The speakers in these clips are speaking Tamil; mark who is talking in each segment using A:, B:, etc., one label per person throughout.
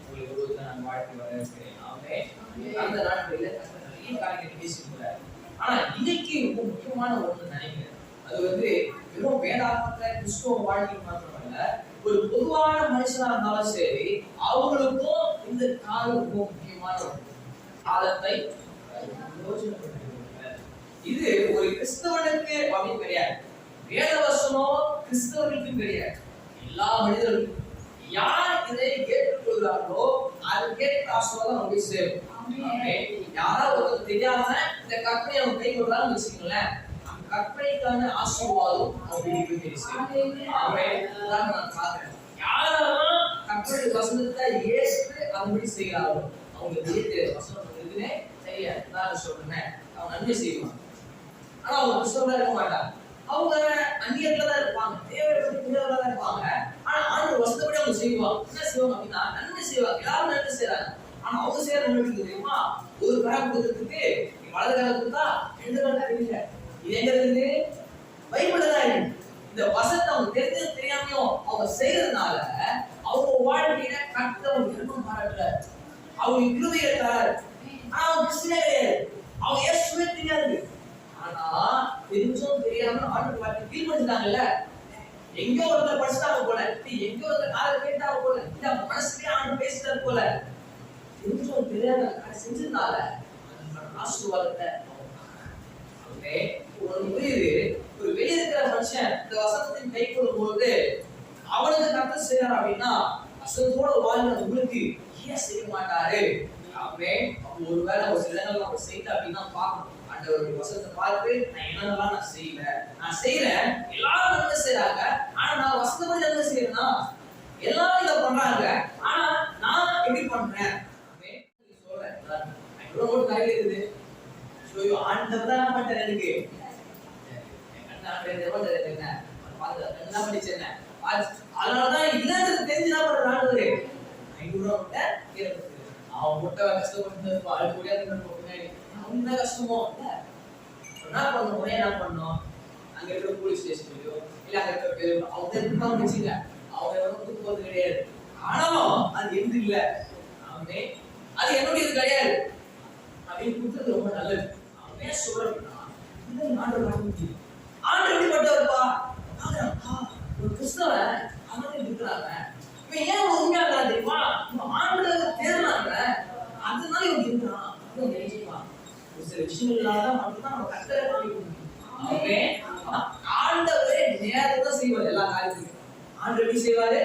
A: உங்களுக்கு நான் வாழ்க்கை வரவேற்கிறேன். அந்த நாட்களில் நிறைய காரியங்கள் பேசியிருக்கிறார். ஆனா இன்னைக்கு ரொம்ப முக்கியமான ஒன்று நினைக்கிறேன். அது வெறும் வேதாகம கிறிஸ்துவ வாழ்க்கை மாத்திரமல்ல, ஒரு பொதுவான மனுஷனா இருந்தாலும் சரி, அவங்களுக்கும் இந்த காலம் ரொம்ப முக்கியமான ஒன்று. காலத்தை இது ஒரு கிறிஸ்தவனுக்கு அப்படின்னு கிடையாது, வேதவசனம் கிறிஸ்தவர்களுக்கு கிடையாது, எல்லா மனிதர்களுக்கும். யார் இதை ஏற்றுக்கொள்கிறார்களோ அது கேட்கிற ஆசீர்வாதம் அவங்க சேரும். யாராவது ஒருத்தர் தெரியாம இந்த கற்பனை அவங்க கை கொள்றாங்கன்னு வச்சுக்கோங்களேன், அந்த கற்பனைக்கான ஆசீர்வாதம் அவங்களுக்கு தெரியும். நான் பாக்குறேன், யாரெல்லாம் கற்பனை வசனத்தை ஏற்று அதுபடி செய்கிறாரோ அவங்க வசனம் இருக்குன்னே தெரியாது. நான் சொல்றேன், அவங்க நன்மை செய்வாங்க. ஆனா அவங்க கிறிஸ்தவர்களா இருக்க மாட்டாங்க, அவங்க அந்நியத்துல தான் இருப்பாங்க, தேவையான தான் இருப்பாங்க. ஆனா ஆண்டு வசனப்படி அவங்க செய்வாங்க. என்ன செய்வாங்க அப்படின்னா நன்மை செய்வாங்க. எல்லாரும் நன்மை செய்யறாங்க. ஆனா அவங்க செய்யற நன்மை தெரியுமா? ஒரு கரம் கொடுக்கறதுக்கு வலது காலத்துக்கு தான், ரெண்டு காலம் தெரியல. இது எங்க இருக்குது? பைபிள்ல தான் இருக்கு. இந்த வசனத்தை அவங்க தெரிஞ்சது தெரியாமையும் அவங்க செய்யறதுனால அவங்க வாழ்க்கையில கர்த்தர் விருப்பம் பாராட்டுறாரு, அவங்க கிருபையை தராரு. ஆனா அவங்க கிறிஸ்டியனே கிடையாது, அவங்க இயேசுவே தெரியாது. ஆனா தெரிஞ்சும் தெரியாம ஆண்டு வார்த்தை தீர்மானிச்சாங்கல்ல. எங்க ஒருத்தர் படிச்சுட்டாங்க போல, எங்க ஒருத்தர் காலை கேட்டாங்க போல, இல்ல மனசுலயே ஆண்டு பேசிட்டாரு போல, தெரிஞ்சும் தெரியாம செஞ்சதுனால ஆசீர்வாதத்தை புரியுது. ஒரு வெளியே இருக்கிற மனுஷன் இந்த வசனத்தின் கை கொள்ளும் போது அவனுக்கு கர்த்தர் செய்யறாரு அப்படின்னா வசனத்தோட வாழ்ந்த உங்களுக்கு ஏன் செய்ய மாட்டாரு? ஒருவேளை ஒரு சில இடங்கள் நம்ம செய்யல அப்படின்னா பார்க்கணும். ஆண்டவருடைய வசனத்தை பார்த்து நான் என்னென்னலாம் நான் செய்யறேன், எல்லாரும் என்ன செய்யறாங்க, ஆனா நான் வசனப்படி என்ன செய்யறேன்னா எல்லாரும் இதை பண்றாங்க, ஆனா நான் எப்படி பண்றேன் சொல்றேன். இவ்வளவு காரியம் இருக்குது, ஆண்டவர் தான் பண்றேன். எனக்கு அதனாலதான் இல்லைன்றது தெரிஞ்சுதான் பண்ற ஆண்டவரு. 500 அவன் முட்டை கஷ்டப்பட்டு அவங்க கஷ்டமோ என்ன பண்ணணும், என்ன பண்ணணும், அங்க இருக்கிற போலீஸ் ஸ்டேஷன்லயோ இல்ல அங்க இருக்கிற அவங்க இருக்காங்க வச்சுங்க, அவங்க எவரும் போறது கிடையாது. ஆனாலும் அது எந்த இல்ல, அது என்னுடைய கிடையாது அப்படின்னு கொடுத்தது ரொம்ப நல்லது. அவன் சொல்றா ஆண்டு எப்படிப்பட்டவர்ப்பா, ஒரு கிறிஸ்தவன் அவன் இருக்கிறாங்க, இவன் ஏன் உண்மையாக தெரியுமா, ஆண்டு தேர்னாங்க, அதனால இவன் இருக்கிறான். ஒரு சில விஷயங்களால மட்டும்தான் நம்ம கஷ்டம். ஆண்டவரே நேரத்தை தான் செய்வார், எல்லா காரியத்தையும் ஆண்டு எப்படி செய்வாரு,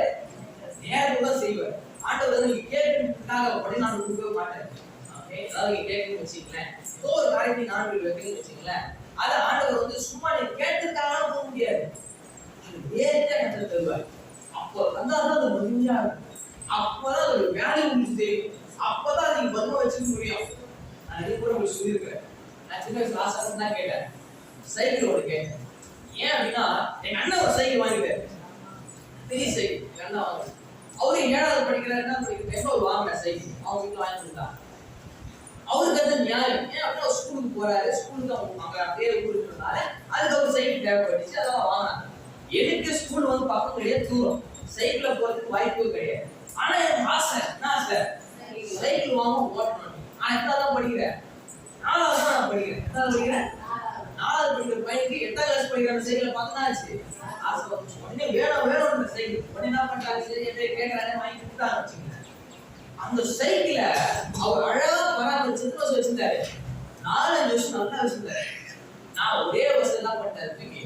A: நேரத்தை தான் செய்வார். ஆண்டவர் நீங்க கேட்கறதுக்காக உடனே நான் கொடுக்கவே மாட்டேன். அதாவது நீங்க கேட்கணும்னு வச்சுக்கலேன், ஒரு காரியத்தை நான் வைக்கணும்னு வச்சுக்கலேன், அதை ஆண்டவர் சும்மா நீங்க கேட்டதுக்காக போக முடியாது, நேரத்தை கற்று தருவார். அப்போ வந்தாதான் அது மகிழ்ச்சியா இருக்கும், அப்பதான் அது வேலை உங்களுக்கு தெரியும், அப்பதான் நீங்க பருவ வச்சுக்க முடியும். நான் இது கூட உங்களுக்கு சொல்லியிருக்கிறேன். நான் சின்ன வயசுல ஆசை தான் கேட்டேன், சைக்கிள் ஓட கேட்டேன். ஏன் அப்படின்னா எங்க அண்ணன் ஒரு சைக்கிள் வாங்கிட்டாரு, பெரிய சைக்கிள். எங்க அண்ணன் வாங்க, அவரு 7வது படிக்கிறாரு, என்ன படிக்கிற ஒரு வாங்கின சைக்கிள் அவங்க வீட்டுல வாங்கி கொடுத்தாங்க. அவருக்கு அது நியாயம். ஏன் அப்படின்னா அவர் ஸ்கூலுக்கு போறாரு, ஸ்கூலுக்கு அவங்க அங்க அப்படியே இருக்கிறதுனால அதுக்கு ஒரு சைக்கிள் தேவைப்பட்டுச்சு, அதெல்லாம் வாங்கினாங்க. எனக்கு ஸ்கூல் பக்கம் கிடையாது, தூரம், சைக்கிள்ல போறதுக்கு வாய்ப்பு கிடையாது. ஆனா எனக்கு ஆசை, என்ன ஆசை, சைக்கிள் வாங்க ஓட்டணும். நான் 8வது படிக்கிறேன், 4வது தான் நான் படிக்கிறேன். 8வது படிக்கிறேன், 4வது படிக்கிற பையனுக்கு 8th கிளாஸ் படிக்கிற சைக்கிளை பார்த்தா ஆசை உடனே வேணும் சைக்கிள். உடனே என்ன பண்றாங்க, சரி எப்படி கேட்கறாங்க, வாங்கி கொடுத்தாங்க வச்சுக்கோங்க. அந்த சைக்கிளை அவர் அழகா பராமரிச்சு வச்சிருந்தாரு, 4-5 வருஷம் நல்லா வச்சிருந்தாரு. நான் ஒரே வருஷம் என்ன பண்ணேன், தூக்கி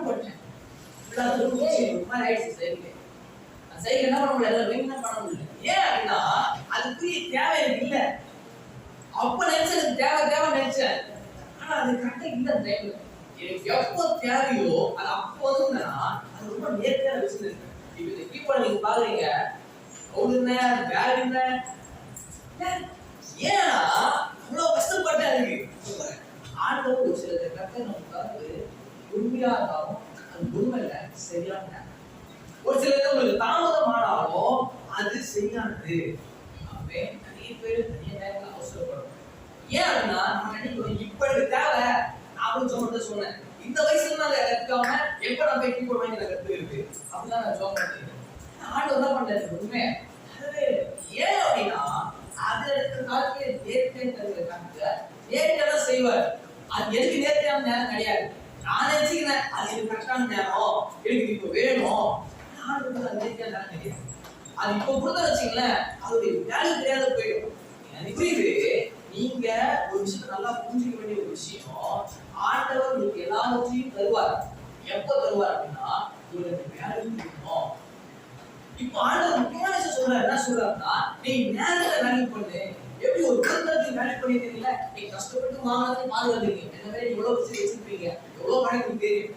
A: போட்டேன். சைக்கிள் என்ன பண்ண முடியாது, பண்ண முடியல. ஏன் அப்படின்னா அதுக்குரிய தேவை எனக்கு இல்லை. அப்ப நினைச்சது தேவை நினைச்சேன், ஆனா அது கரெக்டா இல்ல. டைம்ல எனக்கு எப்போ தேவையோ அது அப்போ அது ரொம்ப நேர்த்தியா வச்சிருந்தேன். இப்ப இந்த கீபோர்ட் நீங்க பாக்குறீங்க, ஏன்னா இவ்வளவு கஷ்டப்பட்டா இருக்கு. ஆண்டவர் ஒரு சில கரெக்டா நமக்கு உண்மையா இருந்தாலும் அது உண்மையில சரியான, ஒரு சில உங்களுக்கு தாமதம் ஆனாலும் அது சரியானது. நிறைய பேர் நிறைய நேரத்தில் அவசரப்படும். ஏன் அப்படின்னா நம்ம நினைக்கிறோம் இப்ப எனக்கு தேவை அப்படின்னு சொன்னேன். இந்த வயசுல நான் கத்துக்காம எப்ப நான் போய் கீபோர்ட் வாங்கி கத்து இருக்கு அப்படிதான் நான் ஜோம் பண்ணிருக்கேன். ஆண்டவர் என்ன பண்றாரு, உண்மை அதுவே செய்வார். அது எனக்கு நேர்த்தியான நேரம் கிடையாது. நான் நினைச்சுக்கிறேன் அது எனக்கு கரெக்டான நேரம், எனக்கு இப்ப வேணும். ஆண்டவருக்கு அது நேர்த்தியான நேரம் கிடையாது. அது இப்ப கொடுத்த வச்சுங்களேன், அதோடைய வேலை தெரியாத போயிடும். எனக்கு புரியுது. நீங்க ஒரு விஷயத்த நல்லா புரிஞ்சுக்க வேண்டிய ஒரு விஷயம், ஆண்டவர் உங்களுக்கு எல்லாவற்றையும் தருவார். எப்ப தருவார் அப்படின்னா, உங்களுக்கு வேலை இருக்கணும். இப்போ ஆண்டவர் முக்கியமான விஷயம் சொல்றாரு. என்ன சொல்றாருன்னா, நீ நேரத்தை வேல்யூ பண்ணு. எப்படி ஒரு குடும்பத்தை வேல்யூ பண்ணிருக்கீங்களா? நீ கஷ்டப்பட்டு வாங்கினதை பாதுகாத்துங்க. என்ன மாதிரி எவ்வளவு வச்சு வச்சிருப்பீங்க, எவ்வளவு கணக்கு தெரியும்.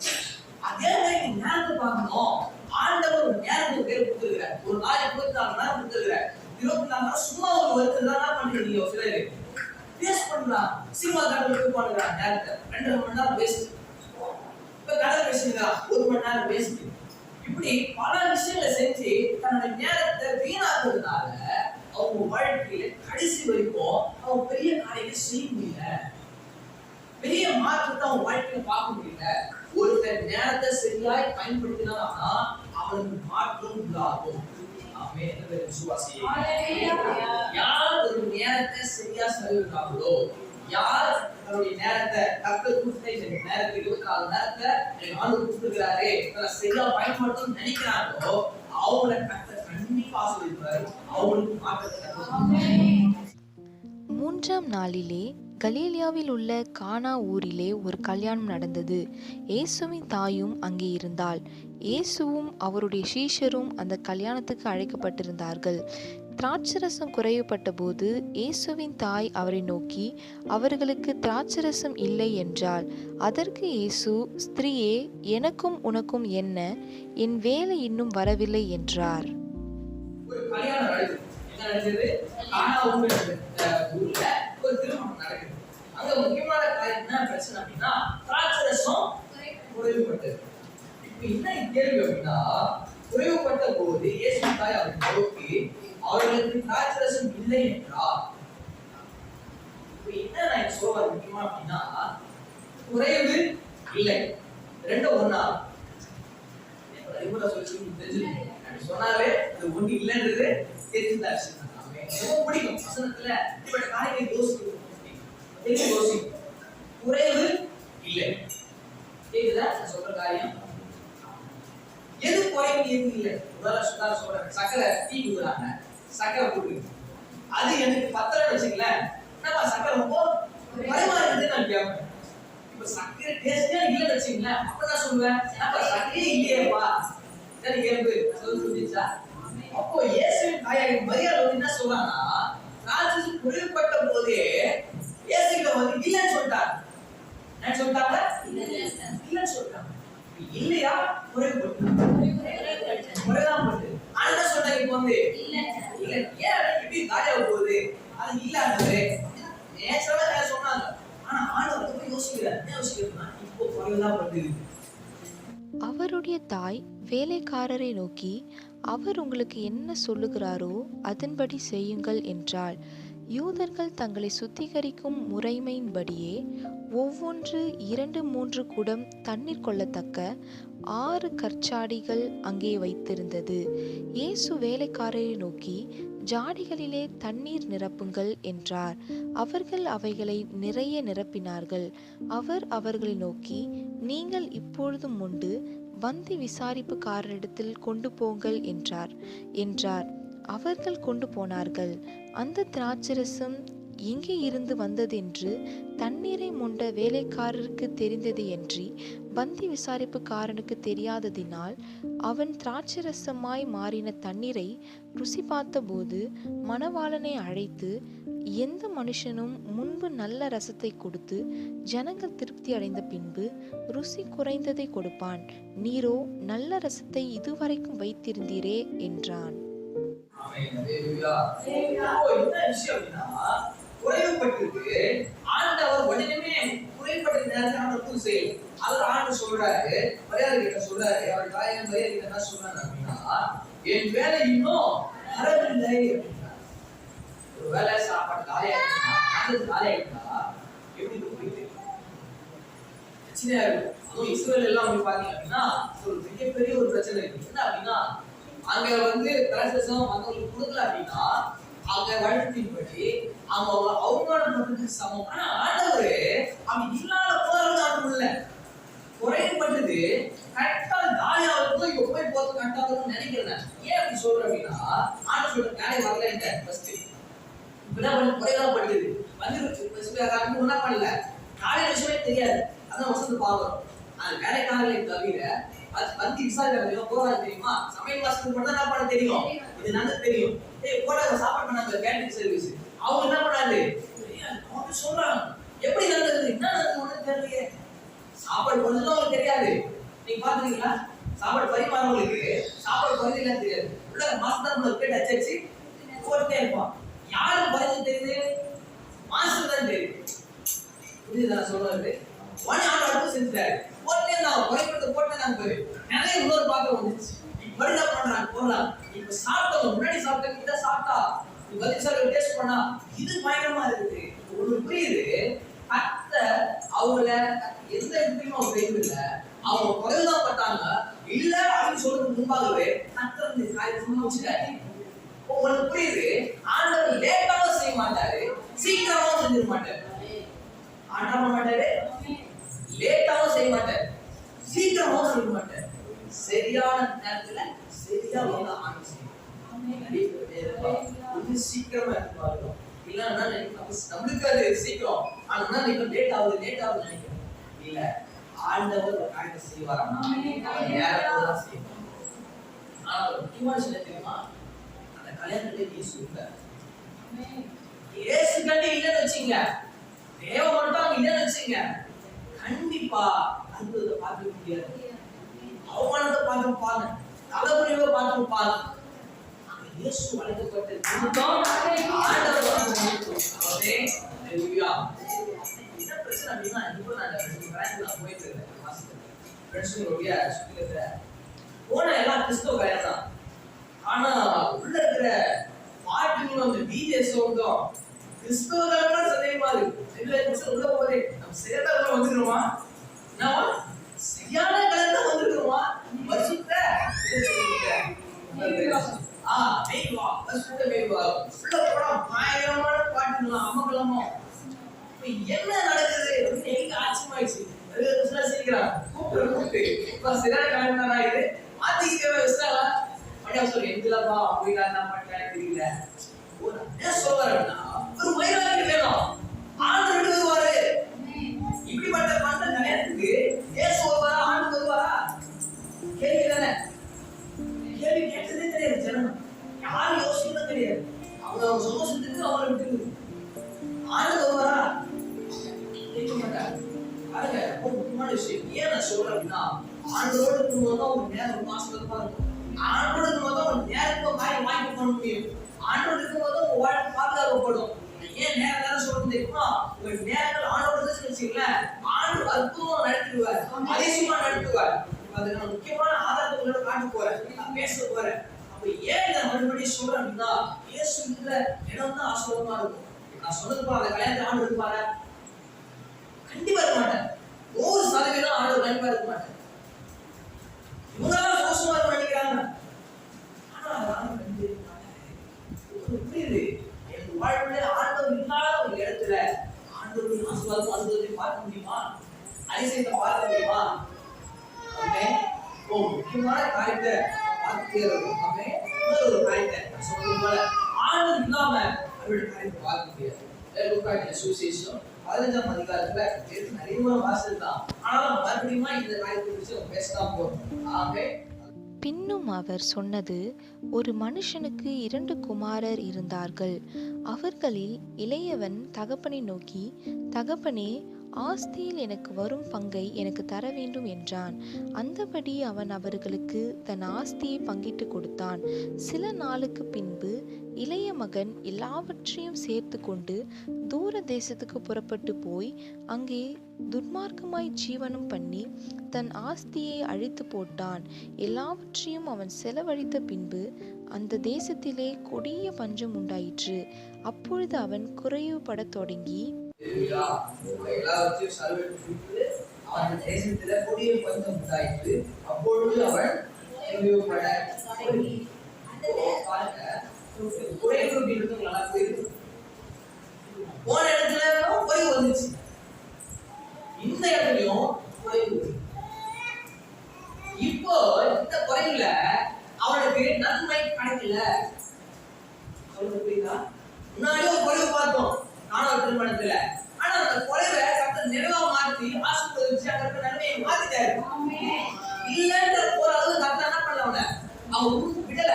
A: அதே மாதிரி நீ நேரத்தை பார்க்கணும். ஆண்டவர் ஒரு நேரத்துக்கு பேர் கொடுத்துருக்காரு. ஒரு நாளைக்கு 24 நேரம் கொடுத்துருக்காரு. 24 நேரம் சும்மா ஒரு வருத்தம் தான் பண்றீங்க. சிலரு வேஸ்ட் பண்றான். சினிமா காட்டுக்கு போய் பண்ணுறான் நேரத்தை. 2 மணி நேரம் வேஸ்ட். இப்ப கதை பேசுறீங்களா, 1 மணி நேரம் வேஸ்ட். இப்படி பல விஷயங்களை செஞ்சு தன்னுடைய நேரத்தை வீணாக்குறதுனால அவங்க வாழ்க்கையில கடைசி வரைக்கும் அவங்க பெரிய காரியத்தை செய்ய முடியல. பெரிய மாற்றத்தை அவங்க வாழ்க்கையில பார்க்க முடியல. ஒருத்தர் நேரத்தை சரியாய் பயன்படுத்தினானா அவனுக்கு மாற்றம் உண்டாகும். யார் ஒரு நேரத்தை சரியா செலவிடுறாங்களோ, யார் தன்னுடைய நேரத்தை கர்த்தர் கொடுத்த நேரத்தை 24 நேரத்தை ஆண்டவர் கொடுத்துருக்கிறாரே சரியா பயன்படுத்தணும்னு நினைக்கிறாங்களோ அவங்கள கர்த்தர் கண்டிப்பா ஆசீர்வதிப்பார். அவங்களுக்கு மாற்றத்தை.
B: 3ஆம் நாளிலே கலீலியாவில் உள்ள கானா ஊரிலே ஒரு கல்யாணம் நடந்தது. இயேசுவின் தாயும் அங்கே இருந்தாள். இயேசுவும் அவருடைய சீஷரும் அந்த கல்யாணத்துக்கு அழைக்கப்பட்டிருந்தார்கள். திராட்சரசம் குறைவுபட்ட போது இயேசுவின் தாய் அவரை நோக்கி, அவர்களுக்கு திராட்சரசம் இல்லை என்றாள். அதற்கு இயேசு, ஸ்திரீயே, எனக்கும் உனக்கும் என்ன? என் வேலை இன்னும் வரவில்லை என்றார்.
A: ஒரு திருமணம் நடக்குது. அங்க முக்கியமான காரியம் என்ன பிரச்சனை அப்படின்னா, திராட்சரசம் குறைவுபட்டது. இப்ப என்ன கேள்வி அப்படின்னா, குறைவுபட்ட போது இயேசு தாய் அவரை நோக்கி, அவர்களுக்கு திராட்சரசம் இல்லை என்றார். இப்ப என்ன நான் சொல்ல முக்கியமா அப்படின்னா, குறைவு இல்லை, ரெண்டும் ஒண்ணா சொன்னாலே அது ஒண்ணு இல்லைன்றது தெரிஞ்சுதாச்சு. பிடிக்கும் வசனத்துல இப்படி காரியத்தை யோசிக்கும். குறைவு இல்லை. கேக்குதா சொல்ற காரியம்? எது குறைவு எது இல்லை? உதாரணம் சொல்றேன். சக்கரை டீ குடுக்குறாங்க, சக்கரை கொடுக்குறீங்க. அது எனக்கு 10 வச்சுக்கல, என்னப்பா சக்கரை ரொம்ப குறைவா இருக்குதுன்னு நான் கேட்பேன். இப்ப சக்கரை டேஸ்டே இல்லைன்னு வச்சுங்களேன், அப்ப நான் சொல்லுவேன், என்னப்பா சக்கரையே இல்லையேப்பா கேள்வி சொல்லிச்சா. அப்போ இயேசுவின் தாயாரின் மரியாதை வந்து என்ன சொல்றாங்கன்னா, திராட்சரசம் குறைவுபட்ட போதே இயேசுகிட்ட வந்து இல்லைன்னு சொல்லிட்டாங்க. என்ன சொல்லிட்டாங்க? இல்லைன்னு சொல்லிட்டாங்க. இல்லையா? குறைதான் பட்டு. ஆனா என்ன சொல்றாங்க இப்போ வந்து இல்ல. ஏன் இப்படி காலியா போகுது? அது இல்லாதது நேச்சுரலா சொன்னாங்க. ஆனா ஆண்டவர் ரொம்ப யோசிக்கிறார். என்ன யோசிக்கிறதுனா, இப்போ குறைதான் பட்டு.
B: அவருடைய தாய் வேலைக்காரரை நோக்கி, அவர் உங்களுக்கு என்ன சொல்லுகிறாரோ அதன்படி செய்யுங்கள் என்றாள். யூதர்கள் தங்களை சுத்திகரிக்கும் முறைமையின்படியே ஒவ்வொன்று 2-3 குடம் தண்ணீர் கொள்ளத்தக்க 6 கற்சாடிகள் அங்கே வைத்திருந்தது. இயேசு வேலைக்காரரை நோக்கி, ஜாடிகளிலே தண்ணீர் நிரப்புங்கள் என்றார். அவர்கள் அவைகளை நிறைய நிரப்பினார்கள். அவர் அவர்களை நோக்கி, நீங்கள் இப்பொழுது முண்டு வந்து விசாரிப்புக்காரரிடத்தில் கொண்டு போங்கள் என்றார். அவர்கள் கொண்டு போனார்கள். அந்த திராட்சரசம் எங்கே இருந்து வந்ததென்று தண்ணீரை மொண்ட வேலைக்காரருக்கு தெரிந்தது என்று பந்தி விசாரிப்புக்காரனுக்கு தெரியாததினால், அவன் திராட்சரசமாய் மாறின தண்ணீரை ருசி பார்த்தபோது மணவாளனை அழைத்து, எந்த மனுஷனும் முன்பு நல்ல ரசத்தை கொடுத்து ஜனங்கள் திருப்தி அடைந்த பின்பு ருசி குறைந்ததை கொடுப்பான், நீரோ நல்ல ரசத்தை இதுவரைக்கும் வைத்திருந்தீரே என்றான்.
A: குறைவுபட்டிருக்கு. ஆண்டவர் உடனே குறைவுபட்ட நேரத்தை செய்யல. அவர் ஆண்டு சொல்றாரு, மரியாதை கிட்ட சொல்றாரு, அவர் தாயின் மரியாதை கிட்ட என்ன சொல்றாரு அப்படின்னா, என் வேலை இன்னும் வரவில்லை அப்படின்னா. ஒரு வேலை சாப்பாடு காலையாயிட்டா எப்படி போயிட்டு பிரச்சனையா இருக்கும். அதுவும் இஸ்ரேல் எல்லாம் போய் பாத்தீங்க அப்படின்னா ஒரு மிகப்பெரிய ஒரு பிரச்சனை இருக்கு. என்ன அப்படின்னா, அங்க வந்து திராட்சரசம் மற்றவங்களுக்கு கொடுக்கல அப்படின்னா அவங்க வழக்கத்தின்படி அவங்க அவமானப்பட்டதுக்கு சமம். ஆனா ஆண்டவர் அப்படி இல்லாத போறது ஆண்டவர் இல்ல, குறைபட்டது கரெக்டா தாயாவுக்கும் இவ போய் போறது கரெக்டா இருக்கும்னு நினைக்கிறேன். ஏன் அப்படி சொல்றேன் அப்படின்னா, ஆண்டவர் சொல்ற வேலை வரல இந்த ஃபர்ஸ்ட் இப்பதான் குறைதான் படுது வந்துருச்சு. என்ன பண்ணல, காலையில விஷயமே தெரியாது, அதான் வசந்து பாக்குறோம். அது வேலைக்காரர்களை தவிர அது வந்து விசாரிக்க போறாங்க தெரியுமா, சமையல் வாசத்துக்கு மட்டும் என்ன பண்ண தெரியும், இது நல்லா தெரியும். போட சாப்பாடு பண்ணாங்க கேட்டரிங் சர்வீஸ், அவங்க என்ன பண்ணாரு அவங்க சொல்றாங்க எப்படி நடந்தது என்ன நடந்தது தெரியலையே. சாப்பாடு கொஞ்சம் அவங்களுக்கு தெரியாது. நீங்க பாத்துக்கீங்களா, சாப்பாடு பரிமாறவங்களுக்கு சாப்பாடு பரிமாற தெரியாது. உள்ள மாஸ்டர் நம்மள கேட்டு அச்சடிச்சு போட்டே இருப்பான். யாரு பரிஞ்சு தெரியுது, மாஸ்டர் தான் தெரியும். புரியுது நான் சொல்றது, ஒன் ஆர்டர் செஞ்சுட்டாரு போட்டே நான் குறைபட்டு போட்டே நான் போய் நிறைய இன்னொரு பாத்திரம் வந்துச்சு. இப்ப என்ன பண்றாங்க போலாம், இப்ப சாப்பிட்டவங்க முன்னாடி சாப்பிட்ட கிட்ட சாப்பிட்டா பதில் டேஸ்ட் பண்ணா இது பயங்கரமா இருக்குது. உங்களுக்கு புரியுது, கத்த அவங்கள எந்த இடத்துலயும் அவங்க இல்ல, அவங்க குறைவுதான் பட்டாங்க இல்ல அப்படின்னு சொல்றதுக்கு முன்பாகவே கத்த இந்த காரியத்தை வச்சுட்டாரு. உங்களுக்கு புரியுது, ஆண்டவர் லேட்டாவும் செய்ய மாட்டாரு, சீக்கிரமாவும் செஞ்சிட மாட்டாரு. ஆண்டவர் மாட்டாரு, லேட்டாவும் செய்ய மாட்டாரு, சீக்கிரமாவும் செய்ய மாட்டாரு. சரியான நேரத்துல சரியா வந்து ஆண்டு செய்யும். சீக்கிரமா இருப்பாங்க இல்லன்னா நம்மளுக்கு அது சீக்கிரம், ஆனா நீங்க லேட் ஆகுது நினைக்கிறேன். இல்ல, ஆண்டவர் ஒரு காரியத்தை செய்வாராம், நேரத்தோட தான் செய்வார். ஆனா ஒரு முக்கியமான விஷயம் தெரியுமா, அந்த கல்யாணத்துல இயேசு இல்ல. இயேசு கண்டி இல்லைன்னு வச்சுங்க, தேவ மட்டும் இல்லைன்னு வச்சுங்க, கண்டிப்பா அற்புதத்தை பார்க்க முடியாது. அவமானத்தை பார்த்து பாருங்க, தலைமுறையை பார்த்து பாருங்க. இயேசு வளைக்கப்பட்ட நிமித்தம் ஆண்டவர் அவரே ஹalleluya. என்ன பிரச்சனை அப்படின்னா, இப்போ நான் பிரான்ச்ல போயிட்டு இருக்கேன் மாஸ்டர் ஃப்ரெண்ட்ஸுங்களுடைய சுத்தில போன எல்லாம் கிறிஸ்தவ கல்யாணம் தான். ஆனா உள்ள இருக்கிற பாட்டுங்களும் அந்த டிஜே சவுண்டும் கிறிஸ்தவ கல்யாணம் சந்தேகமா இருக்கு. உள்ள போதே நம்ம சேர்ந்தா வந்துருமா, என்னவா சரியான கல்யாணம் வந்துருமா, பரிசுத்த மெய்வா பரிசுத்த மெய்வா உள்ள போனா பயங்கரமான பாட்டுங்களா அமங்கலமா. என்ன நடக்குது அப்படின்னு எனக்கு ஆச்சரியமாயிடுச்சு. சீக்கிரம் கூப்பிட்டு இப்ப சரியான கல்யாணம் ஆயிடுது, மாத்திக்கிட்டே வச்சுட்டாங்களா அப்படியா சொல்லி எங்கலப்பா அப்படின்னா என்ன பண்றேன் தெரியல. என்ன சொல்றாருன்னா, ஒரு வைராகியம் வேணும், ஆண்டு வருவாரு. இப்படிப்பட்ட பண்ற கல்யாணத்துக்கு ஏசு வருவாரா ஆண்டு வருவாரா கேள்வி தானே. கேள்வி கேட்டதே தெரியாது ஜனம், யாரும் யோசிக்கிறதே தெரியாது. அவங்க சந்தோஷத்துக்கு அவரை விட்டு ஆண்டு வருவாரா கேட்க மாட்டாங்க. பாருங்க, ரொம்ப முக்கியமான விஷயம். ஏன் நான் சொல்றேன் அப்படின்னா, ஆண்டோட இருக்கும்போது ஒரு நேரம் மாசமா இருக்கும். ஆண்டோட இருக்கும்போது ஒரு நேரத்தை காரியம் வாங்கி பண்ண முடியும். ஆண்டோட இருக்கும்போது உங்க வாழ்க்கை பாதுகாக்கப்படும். ஏன் நேரம் சொல்றது தெரியுமா, உங்க நேரங்கள் ஆண்டோட வச்சுக்கீங்களேன், ஆண்டு அற்புதமா நடத்திடுவார், அதிசயமா நடத்துவார். அதுக்கு நான் முக்கியமான ஆதாரத்தை உங்களோட காட்ட போறேன், நான் பேச போறேன். அப்ப ஏன் நான் மறுபடியும் சொல்றேன் அப்படின்னா, இயேசு இல்ல இடம் தான் ஆசீர்வாதமா இருக்கும். நான் சொன்னது போல அந்த கல்யாணத்தை ஆண்டு இருப்பாரு, கண்டிப்பா இருக்க மாட்டேன். 100% ஆண்டு கண்டிப்பா இருக்க மாட்டேன். இவங்கெல்லாம் சோசமா இருக்க நினைக்கிறாங்க, ஆனா அதெல்லாம் கண்டிப்பா புரியுது. என் வாழ்க்கையில ஆண்டவர் இல்லாத ஒரு இடத்துல ஆண்டவரின் ஆசீர்வாதம் அனுபவத்தை பார்க்க முடியுமா, அதிசயத்தை பார்க்க முடியுமா? முக்கியமான காரியத்தை பார்க்கிறோம். இன்னொரு காரியத்தை சொல்றது போல ஆண்டவர் இல்லாம அவருடைய காரியத்தை பார்க்க முடியாது. சுவிசேஷம் 15ஆம் அதிகாரத்துல நிறைய வாசல் தான், ஆனாலும் மறுபடியும் இந்த காரியத்தை குறித்து பேசலாம் போறோம். ஆகவே
B: பின்னும் அவர் சொன்னது, ஒரு மனுஷனுக்கு 2 குமாரர் இருந்தார்கள். அவர்களில் இளையவன் தகப்பனை நோக்கி, தகப்பனே, ஆஸ்தியில் எனக்கு வரும் பங்கை எனக்கு தர வேண்டும் என்றான். அந்தபடி அவன் அவர்களுக்கு தன் ஆஸ்தியை பங்கிட்டு கொடுத்தான். சில நாளுக்கு பின்பு இளைய மகன் எல்லாவற்றையும் சேர்த்து கொண்டு தூர தேசத்துக்கு புறப்பட்டு போய் அங்கே துன்மார்க்கமாய் ஜீவனம் பண்ணி தன் ஆஸ்தியை அழித்து போட்டான். எல்லாவற்றையும் அவன் செலவழித்த பின்பு அந்த தேசத்திலே கொடிய பஞ்சம் உண்டாயிற்று. அப்பொழுது அவன் குறைவுபடத் தொடங்கி
A: எல்லாவற்றையும் செலவழித்து அந்த தேசத்திலே கொடிய பஞ்சம் உண்டாயிற்று. அப்பொழுது அவன் குறைவுபட குறைவு அப்படின்றது நல்லா போயிருக்கு. போன இடத்துல குறைவு வந்துச்சு, இந்த இடத்துலயும் குறைவு. இப்போ இந்த குறைவுல அவனுக்கு நன்மை கிடைக்கல. சொல்றது புரியுதா? முன்னாடி ஒரு குறைவு பார்த்தோம் காணவர் திருமணத்துல. ஆனா அந்த குறைவை கர்த்தர் நிறைவா மாற்றி ஆசீர்வதிச்சு அவருக்கு நன்மையை மாத்திட்டாரு. இல்லன்ற ஒரு அளவு கர்த்தர் என்ன பண்ணல, அவன் உருப்பு விடல.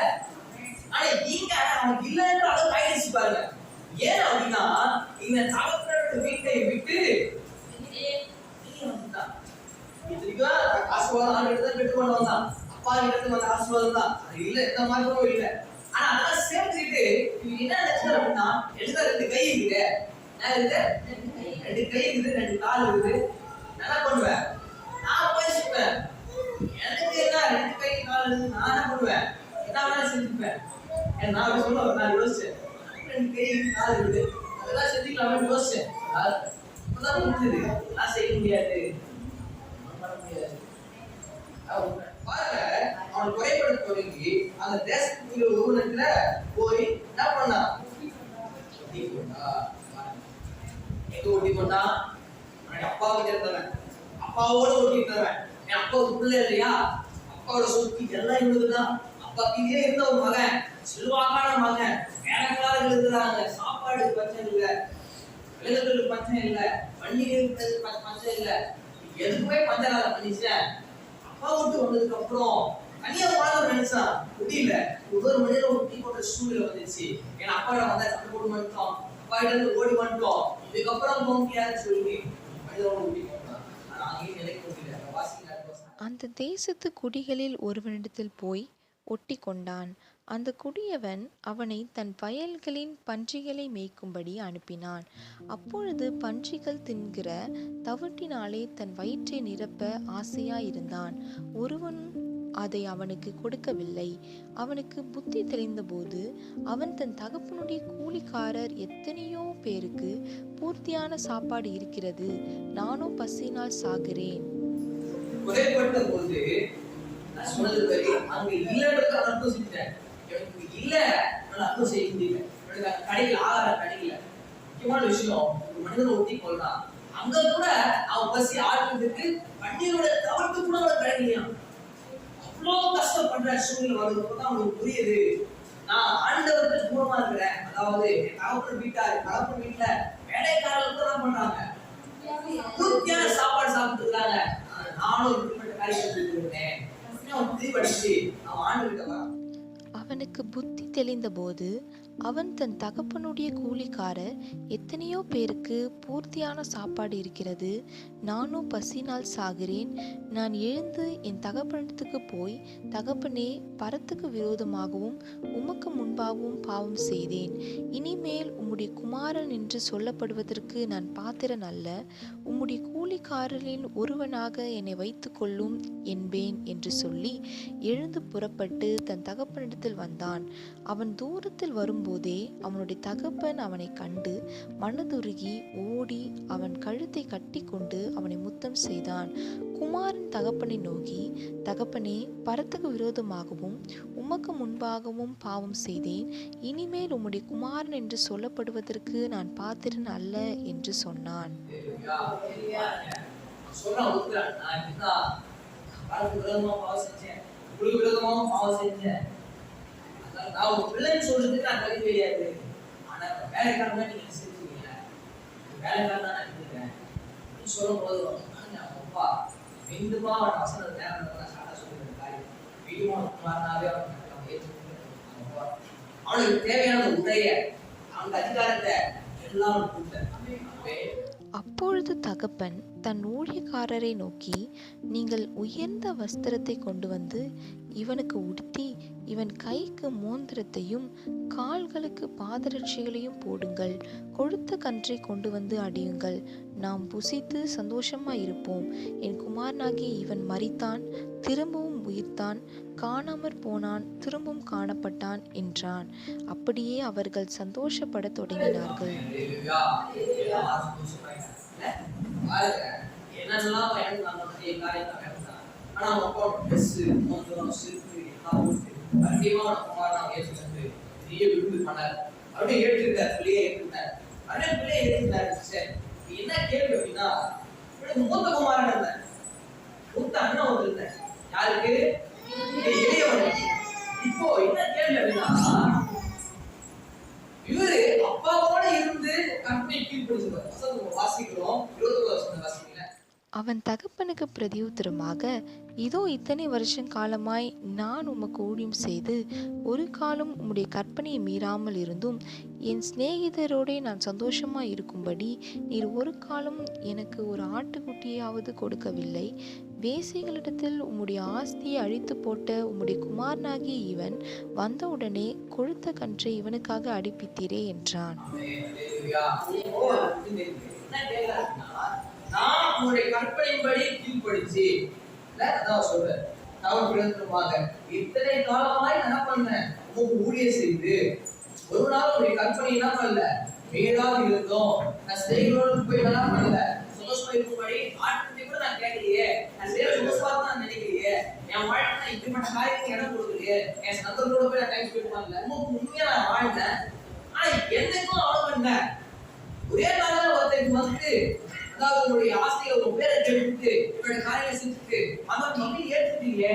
A: ஆனா இங்க அவனுக்கு இல்லன்ற அளவு ஆயிடுச்சு பாருங்க. ஏன் அப்படின்னா இந்த தகப்பனோட வீட்டை விட்டு வந்துட்டான். ஆசீர்வாதம் ஆண்டு பெற்று கொண்டு வந்தான். அப்பா கிட்ட வந்த ஆசீர்வாதம் தான், அது இல்ல, எந்த மாற்றமும் இல்லை. ஆனா அதெல்லாம் சேர்த்துக்கிட்டு இவங்க என்ன நினைச்சாரு அப்படின்னா, எழுத 2 கை இருக்குது, என்ன இருக்குது, 2 கை இருக்குது, 2 கால் இருக்குது, என்ன பண்ணுவேன், நான் போய் சொல்லுவேன், எனக்கு என்ன 2 கை கால் இருக்குது, நான் என்ன பண்ணுவேன், என்ன வேணாலும் செஞ்சுப்பேன். நான் அப்படி சொல்லுவேன். நான் யோசிச்சேன், 2 கை கால் இருக்குது, அதெல்லாம் செஞ்சுக்கலாமே யோசிச்சேன். இப்பதான் முடிஞ்சது, நான் செய்ய முடியாது, பண்ண முடியாது. பாருங்க, அவன் குறைபடுத்த தொடங்கி அந்த தேசத்துக்குள்ள ஒருவனத்துல போய் என்ன பண்ணான், ஒட்டி கொண்டா. எங்க ஒட்டி கொண்டான்? அப்பாவுக்கு இருந்தவன், அப்பாவோட ஒட்டிட்டவன். என் அப்பாவுக்கு பிள்ளை இல்லையா, அப்பாவோட சொத்து எல்லாம் இவனுக்குதான். அப்பாவுக்கு இதே இருந்த ஒரு மகன், செல்வாக்கான மகன், வேலைக்காரர்கள் இருக்கிறாங்க, சாப்பாடு பிரச்சனை இல்லை, விலங்குகளுக்கு பிரச்சனை இல்லை, வண்டிகளுக்கு பிரச்சனை இல்லை, எதுக்குமே பஞ்சராத மனுஷன். அப்பா விட்டு வந்ததுக்கு அப்புறம் தனியா வாழ்ந்து நினைச்சான், முடியல. ஒவ்வொரு மனிதனும் ஒட்டி போட்ட சூழ்நிலை வந்துச்சு. ஏன்னா அப்பாட வந்தா சண்டை போட்டு வந்துட்டோம், அப்பா கிட்ட இருந்து ஓடி வந்துட்டோம், இதுக்கப்புறம் போக முடியாதுன்னு சொல்லி மனிதனோட ஒட்டி போட்டான். ஆனா அங்கேயும் நிலைக்க முடியல.
B: அந்த தேசத்து குடிகளில் ஒருவனிடத்தில் போய் ஒட்டி கொண்டான். அந்த குடியவன் அவனை தன் வயல்களின் பன்றிகளை மேய்க்கும்படி அனுப்பினான். அப்பொழுது பன்றிகள் தின்கிற தவிட்டினாலே தன் வயிற்றை நிரப்ப ஆசையாயிருந்தான். ஒருவனும் அதை அவனுக்கு கொடுக்கவில்லை. அவனுக்கு புத்தி தெளிந்தபோது அவன் தன் தகப்பனுடைய கூலிக்காரர் எத்தனையோ பேருக்கு பூர்த்தியான சாப்பாடு இருக்கிறது, நானும் பசியினால் சாகிறேன்.
A: குறைபட்ட போது நான் சொன்னது வரை அங்க இல்லைன்றது அர்த்தம் செஞ்சேன். எனக்கு இல்ல, அர்த்தம் செய்ய முடியல. எனக்கு கடையில் ஆகாரம் கிடைக்கல. முக்கியமான விஷயம், ஒரு மனிதனை ஒட்டி கொள்றான், அங்க கூட அவன் பசி ஆடுறதுக்கு பன்னீரோட தவிர்த்து கூட அவனுக்கு கிடைக்கலையா. அவ்வளோ கஷ்டப்படுற சூழ்நிலை வருவதுதான் அவனுக்கு புரியுது, நான் ஆண்டவருக்கு தூரமா இருக்கிறேன். அதாவது தகப்பன் வீட்டார், தகப்பன் வீட்டுல வேலைக்காரர்கள் கூட பண்றாங்க, பூர்த்தியான சாப்பாடு சாப்பிட்டு இருக்காங்க, நானும் இப்படிப்பட்ட காரியத்தை இருக்கிறேன். அவன் புரிவடைச்சு அவன் ஆண்டு வரான்.
B: அவனுக்கு புத்தி தெளிந்தபோது அவன் தன் தகப்பனுடைய கூலிக்காரர் எத்தனையோ பேருக்கு பூர்த்தியான சாப்பாடு இருக்கிறது, நானும் பசினால் சாகிறேன். நான் எழுந்து என் தகப்பனிடத்துக்கு போய், தகப்பனே, பரத்துக்கு விரோதமாகவும் உமக்கு முன்பாகவும் பாவம் செய்தேன். இனிமேல் உம்முடைய குமாரன் என்று சொல்லப்படுவதற்கு நான் பாத்திரன் அல்ல. உம்முடைய கூலிக்காரரில் ஒருவனாக என்னை வைத்து கொள்ளும் என்பேன் என்று சொல்லி எழுந்து புறப்பட்டு தன் தகப்பனிடத்தில் வந்தான். அவன் தூரத்தில் வரும்போதே அவனுடைய தகப்பன் அவனை கண்டு மனதுருகி ஓடி அவன் கழுத்தை கட்டி கொண்டு அவனை முத்தம் செய்தான். குமாரன் தகப்பனை நோக்கி, தகப்பனே, பரத்துக்கு விரோதமாகவும் உமக்கு முன்பாகவும் பாவம் செய்தேன். இனிமேல் உம்முடைய குமாரன் என்று சொல்லப்படுவதற்கு நான் பாத்திரன் அல்ல என்று சொன்னான்.
A: நான் ஒரு பிள்ளைன்னு சொல்றதுக்கு நான் கல்வி கிடையாது. ஆனா வேலைக்காரன் தான் நீங்க செஞ்சுருக்கீங்க, வேலைக்காரன் தான் நினைக்கிறேன் சொல்லும் போது அப்பா மீண்டுமா அவன் வசனத்தை நேரம் சொல்லியிருக்காரு. வீட்டுமா குமாரனாவே அவனுக்கு தேவையான உடைய, அவனுக்கு அதிகாரத்தை எல்லாம் கொடுத்தேன்.
B: அப்பொழுது தகப்பன் தன் ஊழியக்காரரை நோக்கி, நீங்கள் உயர்ந்த வஸ்திரத்தை கொண்டு வந்து இவனுக்கு உடுத்தி, இவன் கைக்கு மோந்திரத்தையும் கால்களுக்கு பாதரட்சைகளையும் போடுங்கள். கொழுத்த கன்றை கொண்டு வந்து அடியுங்கள், நாம் புசித்து சந்தோஷமாய் இருப்போம். என் குமாரனாகிய இவன் மரித்தான், திரும்பவும் உயிர்த்தான், காணாமற் போனான், திரும்பவும் காணப்பட்டான் என்றான். அப்படியே அவர்கள் சந்தோஷப்பட தொடங்கினார்கள்.
A: பெரிய விருது பண்ணார். அப்படியே ஏற்றுக்கிட்டார், பிள்ளையை ஏற்றுக்கிட்டார். அப்படியே பிள்ளையை ஏற்றுக்கிட்டார். சரி, என்ன கேள்வி அப்படின்னா, மூத்த குமாரன் இருந்தார், மூத்த அண்ணன் ஒன்று இருந்தார். யாருக்கு? இளையவன். இப்போ என்ன கேள்வி அப்படின்னா, இவரு அப்பாவோட இருந்து கற்பனை கீழ்ப்படிச்சவர். வசனம் வாசிக்கிறோம், 21 வசனம் வாசிக்கிறேன்.
B: அவன் தகப்பனுக்கு பிரதியுத்தரமாக, இதோ இத்தனை வருஷம் காலமாய் நான் உமக்கு ஊழியம் செய்து ஒரு காலம் உம்முடைய கற்பனையை மீறாமல் இருந்தும் என் சிநேகிதரோடே நான் சந்தோஷமாய் இருக்கும்படி நீர் ஒரு காலம் எனக்கு ஒரு ஆட்டுக்குட்டியாவது கொடுக்கவில்லை. வேசிகளிடத்தில் உம்முடைய ஆஸ்தியை அழித்து போட்ட உம்முடைய குமாரனாகிய இவன் வந்தவுடனே கொழுத்த கன்றை இவனுக்காக அடிப்பித்தீரே என்றான்.
A: நான் உங்களுடைய கற்பனையின்படி கீழ்ப்படிச்சு சொல்றேன். இத்தனை காலமாய் என்ன பண்ணேன்? உங்களுக்கு ஊழியம் செய்து ஒரு நாள் உங்களுடைய கற்பனை என்ன பண்ணல, மீறாம இருந்தோம். நான் ஸ்நேகிதரோடு போய் என்ன பண்ணல, சந்தோஷமா இருக்கும்படி ஆட்டுக்குட்டி கூட நான் கேட்கலையே, நான் சேவை சந்தோஷமா தான் நினைக்கலையே, என் வாழ்க்கை நான் இப்படிப்பட்ட காரியத்துக்கு இடம் கொடுக்கலையே, என் நண்பர்களோட போய் நான் டைம் ஸ்பெண்ட் பண்ணல, உங்களுக்கு உண்மையா நான் வாழ்ந்தேன். ஆனா என்னைக்கும் அவன் பண்ண ஒரே நாள் ஒருத்தருக்கு வந்து, அதாவது உங்களுடைய ஆசையை உங்க பேரை கேட்டு இவருடைய காரியங்களை செஞ்சுட்டு அந்த மம்மி ஏற்றுட்டீங்க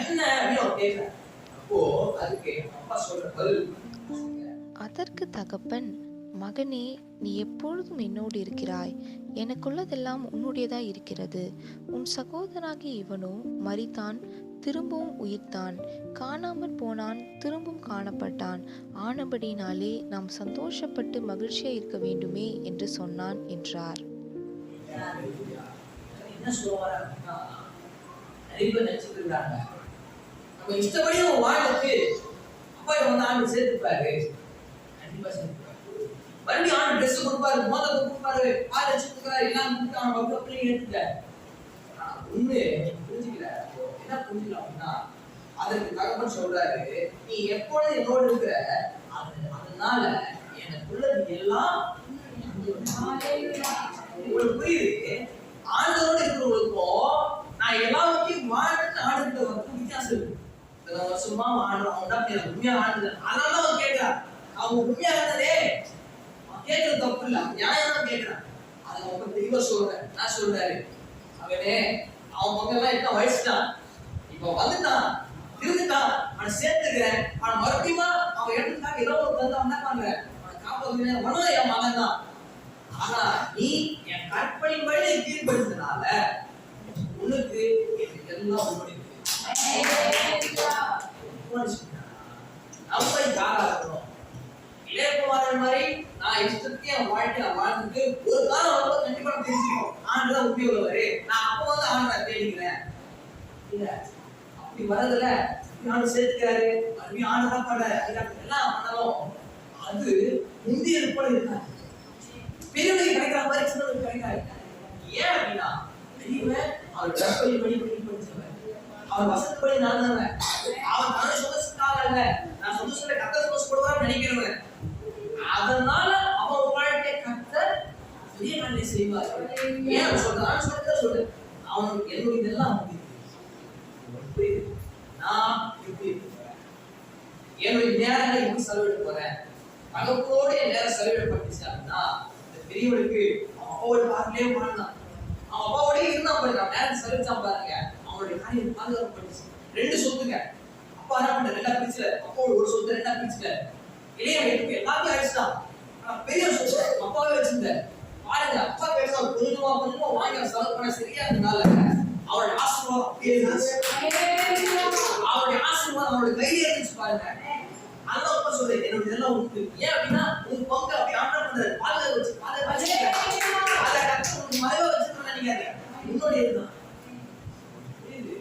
A: என்ன அப்படின்னு அவன் கேட்கிறேன். அப்போ அதுக்கு அப்பா சொல்ற பதில்,
B: அதற்கு தகப்பன், மகனே, நீ எப்பொழுதும் என்னோடு இருக்கிறாய், எனக்குள்ளதெல்லாம் உன்னுடையதாய் இருக்கிறது. உன் சகோதரனாகிய இவனோ மரித்தான், திரும்பவும் உயிர்த்தான், காணாமற் போனான், திரும்பவும் காணப்பட்டான். ஆனபடினாலே நாம் சந்தோஷப்பட்டு மகிழ்ச்சியா இருக்க வேண்டுமே என்று சொன்னான் என்றார்.
A: என்ன சொல்லுவாரு அப்படின்னா, நிறைய பேர் நினைச்சிட்டு இருக்காங்க, நம்ம இஷ்டப்படி வாழ்க்கை அப்பா வந்து ஆண்டு சேர்த்துப்பாரு, கண்டிப்பா சேர்த்துப்பாரு. மறுபடியும் ஆண்டு ட்ரெஸ் கொடுப்பாரு, மோதத்தை கொடுப்பாரு, பால் வச்சு கொடுக்குறாரு, எல்லாம் கொடுத்து அவன் பக்கத்துலயும் ஏற்றுட்டாரு. ஒண்ணு புரிஞ்சுக்கல. என்ன புரிஞ்சுக்கலாம் அப்படின்னா, அதற்கு தகப்பன் சொல்றாரு, நீ எப்பொழுது என்னோடு இருக்கிற, அதனால எனக்குள்ளது எல்லாம் உங்களுக்கு புரியுது. ஆண்டோடு இருக்கிறவங்களுக்கும் நான் எல்லாத்தையும் வாழ்ந்து ஆண்டுகிட்ட வந்து வித்தியாசம் இருக்கு. வருஷமா ஆண்டு உண்மையா ஆண்டு, அதனால அவன் கேட்கிறான். அவங்க உண்மையா இருந்ததே கேட்கறது தப்பு இல்ல, நியாயம் தான் கேட்கிறான். அதை அவங்க தெளிவா சொல்றேன். நான் சொல்றாரு, அவனே அவன் பக்கம் எல்லாம் வயசுட்டான், இப்ப வந்துட்டான், இருந்துட்டான், அவனை சேர்த்துக்கிறேன், அவன் மறுபடியும் அவன் எடுத்துக்காக ஏதோ ஒரு தந்து அவன் என்ன பண்றேன், அவனை காப்பாத்துறேன், மனதை என் மகன் தான். ஆனா நீ என் கற்பனையின்படி கீழ்படுத்தினால உனக்கு எல்லாம் உண்மை. நம்ம யாரா இருக்கணும்? இளையகுமாரன் மாதிரி நான் இஷ்டத்தையும் என் வாழ்க்கை நான் வாழ்ந்துட்டு ஒரு காலம் வந்து கண்டிப்பா தெரிஞ்சுக்கணும், ஆண்டுதான் உபயோகவரு, நான் அப்ப வந்து ஆண்டு தேடிக்கிறேன் இல்ல, அப்படி வரதுல ஆண்டு சேர்த்துக்கிறாரு, மறுபடியும் ஆண்டு தான் பண்ற எல்லாம் பண்ணாலும் அது முந்தைய போல இருக்காது. பெரியவனுக்கு கிடைக்கிற மாதிரி சின்னவனுக்கு கிடைக்காது. ஏன் அப்படின்னா, பெரியவன் அவர் கற்பனைப்படி படிச்சவன், அவர் வசதிப்படி நடந்தவன், அவன் தன்னை சந்தோஷத்துக்காக இல்ல, நான் சந்தோஷத்துல கத்த சந்தோஷப்படுவான்னு நினைக்கிறவன். அதனால அவன் வாழ்க்கையை கத்த பெரிய வேலை செய்வார். ஏன் சொல்றேன், சொல்றேன் அவனுக்கு என்னுடைய இதெல்லாம் புரியுது. நான் எப்படி என்னுடைய நேரங்களை எப்படி செலவிட போறேன், தகப்போட என் நேரம் செலவிடப்பட்டுச்சு அப்படின்னா, இந்த பெரியவனுக்கு அப்பாவோட பார்க்கலே வாழ்ந்தான், அவன் அப்பாவோடய இருந்தான் பாருங்க, நேரம் செலவிச்சான் பாருங்க, அவனுடைய காரியம் பாதுகாக்கப்பட்டுச்சு. ரெண்டு சொத்துங்க, அப்பா என்ன பண்ண ரெண்டா பிரிச்சுல, அப்பாவோட ஒரு சொத்து ரெண்டா பிரிச்சுல, இளையவனுக்கு எல்லாத்தையும் அழிச்சுட்டான். ஆனா பெரிய சொத்து அப்பாவே வச்சிருந்த பாருங்க, அப்பா பேச கொஞ்சமா கொஞ்சமா வாங்கி செலவு பண்ண சரியா இருந்தனால அவருடைய ஆசீர்வாதம் அப்படியே இருந்துச்சு. அவருடைய ஆசீர்வாதம் அவருடைய கையிலே இருந்துச்சு பாருங்க. அதான் அப்பா சொல்றேன், என்னோட இதெல்லாம் உண்டு. ஏன் அப்படின்னா உங்க பங்கு அப்படி ஆண்டர் பண்றாரு, பாதுகாப்பு வச்சு அதை கற்று உங்களுக்கு மறைவா வச்சுக்கணும்னு நினைக்காது, உன்னோட இதுதான். புரியுது?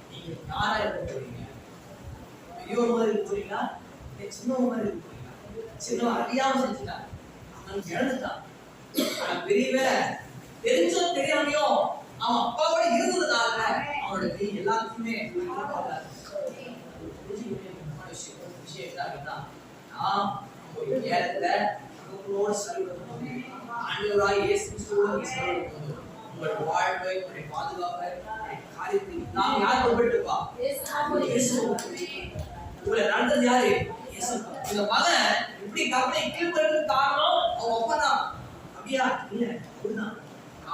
A: நீங்க யாரா இருக்க போறீங்க? பெரியவர் மாதிரி இருக்க போறீங்களா, சின்னவங்க மாதிரி இருக்க போறீங்களா? சின்னவன் அறியாம செஞ்சுட்டான், அவன் இழந்துட்டான். ஆனா பெரியவன் தெரிஞ்சோ தெரியாமையோ அவன் அப்பாவோட இருந்ததுனால அவனோட கை எல்லாத்துக்குமே விஷயம் அப்படின்னா, நாம் ஒரு நேரத்துல உங்களோட செலவிடணும், ஆண்டவராய் இயேசு கிறிஸ்துவோட செலவிடணும். உங்களோட வாழ்வை, உங்களுடைய பாதுகாப்பை, காரியத்தை நாம் யார் பொறுப்பெடுப்பா? உங்களை நடந்தது யாரு? இந்த மகன் இப்படி கற்பனை கீழ்படுறதுக்கு காரணம் அவங்க அப்பா தான். அப்படியா? இல்ல, அப்படிதான்.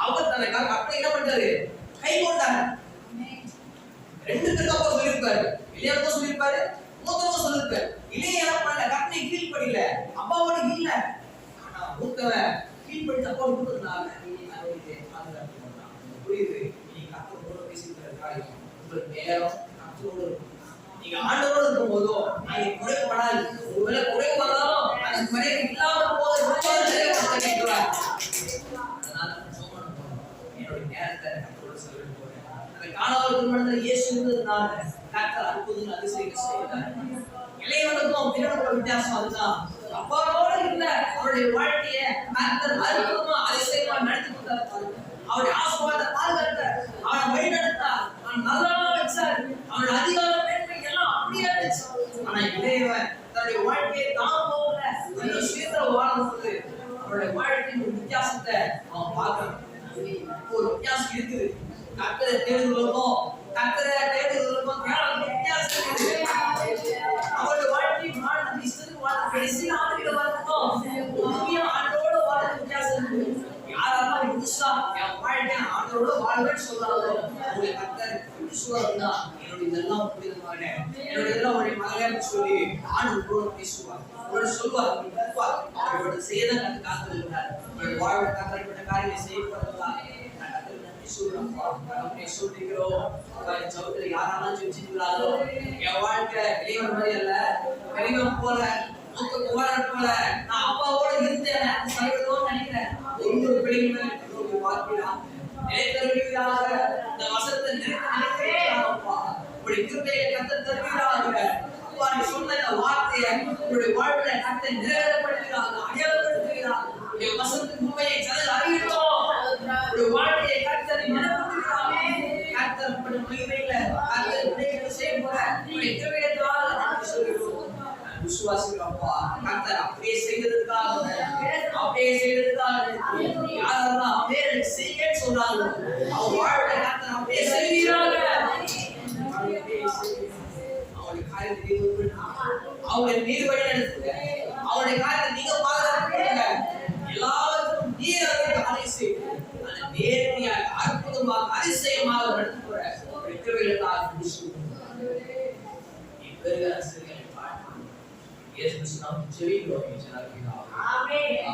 A: அவர் தன்னை கற்பனை என்ன பண்றாரு? கை கொண்டாரு. ரெண்டு பேருக்கு அப்பா சொல்லியிருப்பாரு. இளையவனுக்கும் சொல்லியிருப்பாரு, மூத்தவனுக்கும் சொல்லியிருப்பாரு. இளைய என்ன பண்ணல? கற்பனை கீழ்படியில, அப்பாவோட இல்ல. ஆனா மூத்தவன் கீழ்படிச்சு அப்பா கொடுத்ததுனால புரியுது. நீங்க கற்பனோட பேசிக்கிற காரியம் உங்களுக்கு நேரம் கற்பனோடு இருக்கும். நீங்க ஆண்டவரோடு இருக்கும் போதோ அது குறைபடாது. ஒருவேளை குறைவு வந்தாலும் அது குறைவு இல்லாம போது கேட்கிறார். அதனால என்னோட நேரத்தை கற்பனோடு செலவிட போறேன். அந்த காணாமல் திருமணத்தில் இயேசு இருந்ததுனால கர்த்தர் அற்புதங்கள் அதிசயங்கள் செய்தார். இளையவனுக்கும் பிறனுக்கும் வித்தியாசம் அதுதான். அப்பாவோட இருந்த அவருடைய வாழ்க்கையை கர்த்தர் அற்புதமா அதிசயமா நடத்தி கொடுத்தார் பாருங்க. அவருடைய ஆசீர்வாத பாதுகாத்தார், அவனை வழிநடத்தார், அவன் நல்லா வச்சார், அவனுடைய அதிகாரம் மேன்மை எல்லாம் அப்படியே இருந்துச்சு. ஆனா இளையவன் தன்னுடைய வாழ்க்கையை தான் போகல, இன்னும் சுயத்துல வாழும்போது அவருடைய வாழ்க்கையின் ஒரு வித்தியாசத்தை அவன் பார்க்கணும். ஒரு வித்தியாசம் இருக்குது. கர்த்தரை தேடுவதற்கும் வித்தியாசம் இருக்குது. அவருடைய வாழ்க்கை வாழ்ந்த இஷ்டத்துக்கு வாழ்ந்த கடைசி ஆண்டுகளை வாழ்ந்தோம் உண்மையா ஆண்டோட வாழ்ந்த வித்தியாசம் இருக்குது. யாரெல்லாம் புதுசா என் வாழ்க்கை ஆண்டோட வாழ்வேன்னு சொல்றாங்களோ அவங்களை கர்த்தர் சொல்லுவாருன்னா என்னுடைய இதெல்லாம் புரிதமான என்னுடைய இதெல்லாம் உடைய மகளே சொல்லி ஆண்டோட பேசுவார். அவரோட சொல்வார், அவரோட செய்யதான் கத்து காத்திருக்கிறார். அவருடைய வாழ்வை காத்திருக்கிற காரியங்களை செய்யப்படுறதா என் வாழ்க்கை இளையவன் மாதிரி அல்ல, பெரியவன் போல மூத்த குமாரன் போல நான் அப்பாவோட இருந்தேன் நினைக்கிறேன். ஒரு பிள்ளைங்க பார்க்கலாம் நிலைத்தருவீராக. இந்த வசனத்தை நினைக்கிறேன்ப்பா, உங்களுடைய கிருபையை கத்த தருவீராக. அப்பா நீ சொன்ன இந்த வார்த்தையை உங்களுடைய வாழ்க்கையில கத்த நிறைவேறப்படுவீராக, அடையாளப்படுத்துவீராக. என் வசனத்தின் உண்மையை ஜனங்கள் அறிவிட்டோம். உங்களுடைய வாழ்க்கையை கத்த நினைவுறுத்துவீராக. கர்த்தர் படும் மகிமையில கர்த்தர் உடைகளை செய்ய போற உங்களுடைய கிருபையினால் நன்றி சொல்கிறோம். விசுவாசிக்கிறோம்ப்பா, கர்த்தர் அப்படியே செய்ததுக்காக யாரெல்லாம் அப்படியே செய்யன்னு சொல்றாங்க அவங்க வாழ்க்கை கர்த்தர் அப்படியே செய்வீராக. அவருடைய காரியத்தை அவருடைய நீர் வழி நடத்துங்க. அவருடைய காரியத்தை நீங்க பாதுகாத்துங்க. எல்லாருக்கும் நீர் அதை காரியம் செய்யுங்க. அதை நேர்த்தியாக அற்புதமாக அதிசயமாக நடத்த போற வெற்றிகளுக்காக இவர்கள் ஆசிரியர்கள் இயேசு கிறிஸ்து நாம் ஜெபிக்கிறோம். ஆமென்.